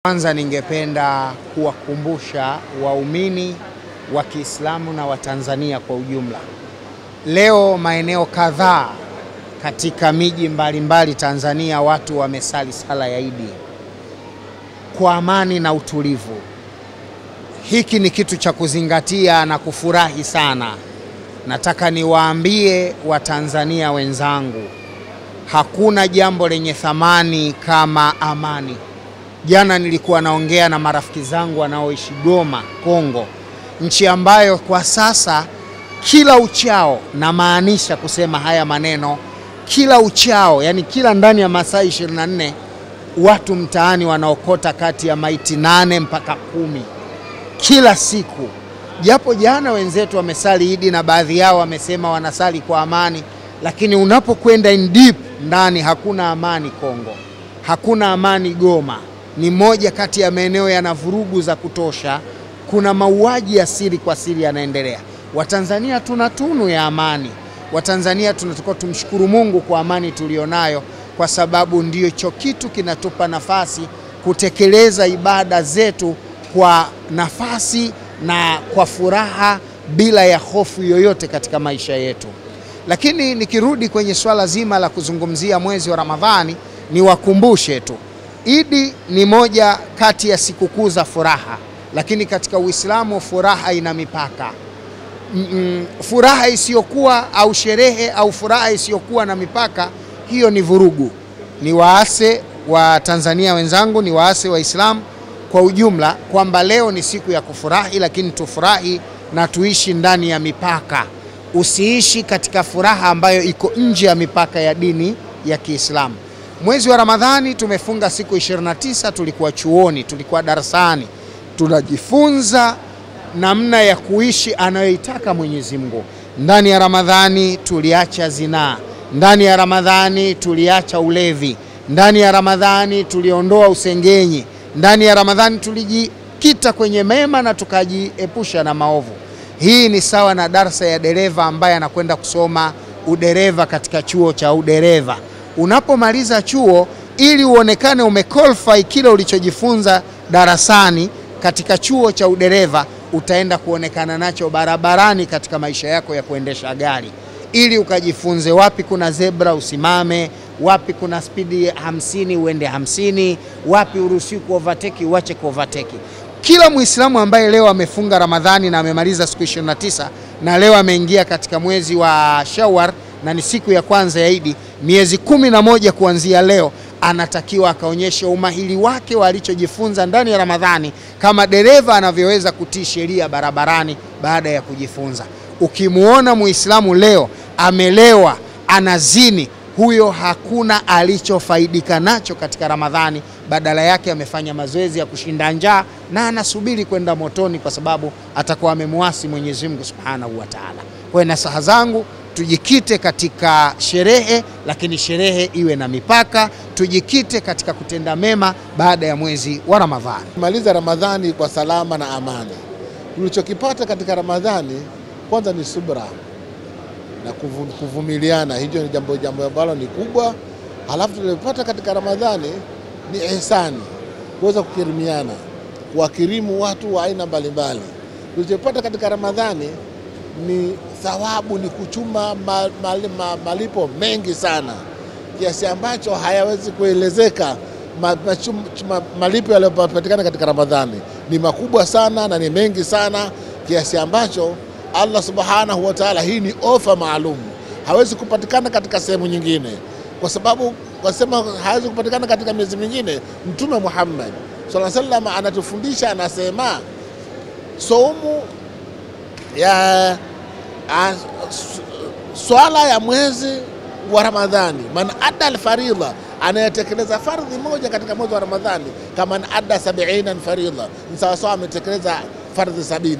Kwanza ningependa kuwakumbusha waumini wa Kiislamu na Watanzania kwa ujumla. Leo maeneo kadhaa katika miji mbalimbali Tanzania watu wamesali sala ya Idi kwa amani na utulivu. Hiki ni kitu cha kuzingatia na kufurahi sana. Nataka niwaambie Watanzania wenzangu, hakuna jambo lenye thamani kama amani. Jana nilikuwa naongea na marafiki zangu wanaoishi Goma, Kongo, nchi ambayo kwa sasa kila uchao, na maanisha kusema haya maneno, kila uchao, yani kila ndani ya masaa 24 watu mtaani wanaokota kati ya maiti 8 mpaka 10 kila siku. Japo jana wenzetu wamesali Idi na baadhi yao wamesema wanasali kwa amani, lakini unapokwenda in deep ndani hakuna amani Kongo, hakuna amani Goma. Ni moja kati ya maeneo yana vurugu za kutosha, kuna mauaji ya siri kwa siri yanaendelea. Watanzania tuna tunu ya amani. Watanzania tunatakiwa tumshukuru Mungu kwa amani tulionayo, kwa sababu ndiyo kitu kinatupa nafasi kutekeleza ibada zetu kwa nafasi na kwa furaha bila ya hofu yoyote katika maisha yetu. Lakini nikirudi kwenye swala zima la kuzungumzia mwezi wa Ramadhani, niwakumbushe tu, Idi ni moja kati ya sikukuu za furaha, lakini katika Uislamu furaha ina mipaka. Furaha isiyokuwa au sherehe au furaha isiyokuwa na mipaka, hiyo ni vurugu. Ni waase wa Tanzania wenzangu, ni waase Waislamu kwa ujumla kwamba leo ni siku ya kufurahi, lakini tufurahi na tuishi ndani ya mipaka. Usiishi katika furaha ambayo iko nje ya mipaka ya dini ya Kiislamu. Mwezi wa Ramadhani tumefunga siku 29, tulikuwa chuoni, tulikuwa darasani, tunajifunza namna ya kuishi anayoitaka Mwenyezi Mungu. Ndani ya Ramadhani tuliacha zinaa, ndani ya Ramadhani tuliacha ulevi, ndani ya Ramadhani tuliondoa usengenyi, ndani ya Ramadhani tulijikita kwenye mema na tukajiepusha na maovu. Hii ni sawa na darasa ya dereva ambaye anakwenda kusoma udereva katika chuo cha udereva. Unapomaliza chuo, ili uonekane umequalify kile ulichojifunza darasani katika chuo cha udereva, utaenda kuonekana nacho barabarani katika maisha yako ya kuendesha gari, ili ukajifunze wapi kuna zebra usimame, wapi kuna spidi 50 uende 50, wapi uruhusiwi kuovertake uache kuovertake. Kila Muislamu ambaye leo amefunga Ramadhani na amemaliza siku 29 na leo ameingia katika mwezi wa Shawwal na ni siku ya kwanza ya Idi, miezi 11 kuanzia leo, anatakiwa akaonyeshe umahiri wake wa alichojifunza ndani ya Ramadhani, kama dereva anavyoweza kutii sheria barabarani baada ya kujifunza. Ukimuona Muislamu leo amelewa, anazini, huyo hakuna alichofaidika nacho katika Ramadhani. Badala yake amefanya mazoezi ya kushinda njaa na anasubiri kwenda motoni, kwa sababu atakuwa amemuasi Mwenyezi Mungu Subhanahu wa Ta'ala. Kwa nasaha zangu, tujikite katika sherehe, lakini sherehe iwe na mipaka. Tujikite katika kutenda mema baada ya mwezi wa Ramadhani. Maliza Ramadhani kwa salama na amani. Tulichokipata katika Ramadhani kwanza ni subra na kuvumiliana. Hiyo ni jambo ambalo ni kubwa. Halafu tulipata katika Ramadhani ni ihsani, kuweza kukirimiana, kuwakirimu watu wa aina mbalimbali. Tulichopata katika Ramadhani ni thawabu, ni kuchuma malipo mengi sana, kiasi ambacho hayawezi kuelezeka. Malipo yaliyopatikana katika Ramadhani ni makubwa sana na ni mengi sana, kiasi ambacho Allah Subhanahu wa Ta'ala, hii ni ofa maalum, hawezi kupatikana katika sehemu nyingine, kwa sababu wasema hawezi kupatikana katika miezi mingine. Mtume Muhammad sallallahu alaihi wasallam anatufundisha, anasema saumu ya swala ya mwezi wa Ramadhani, man adda al-faridha, anayetekeleza fardhi moja katika mwezi wa Ramadhani, kama adda 70 faridha, ni sawa sawa ametekeleza fardhi 70.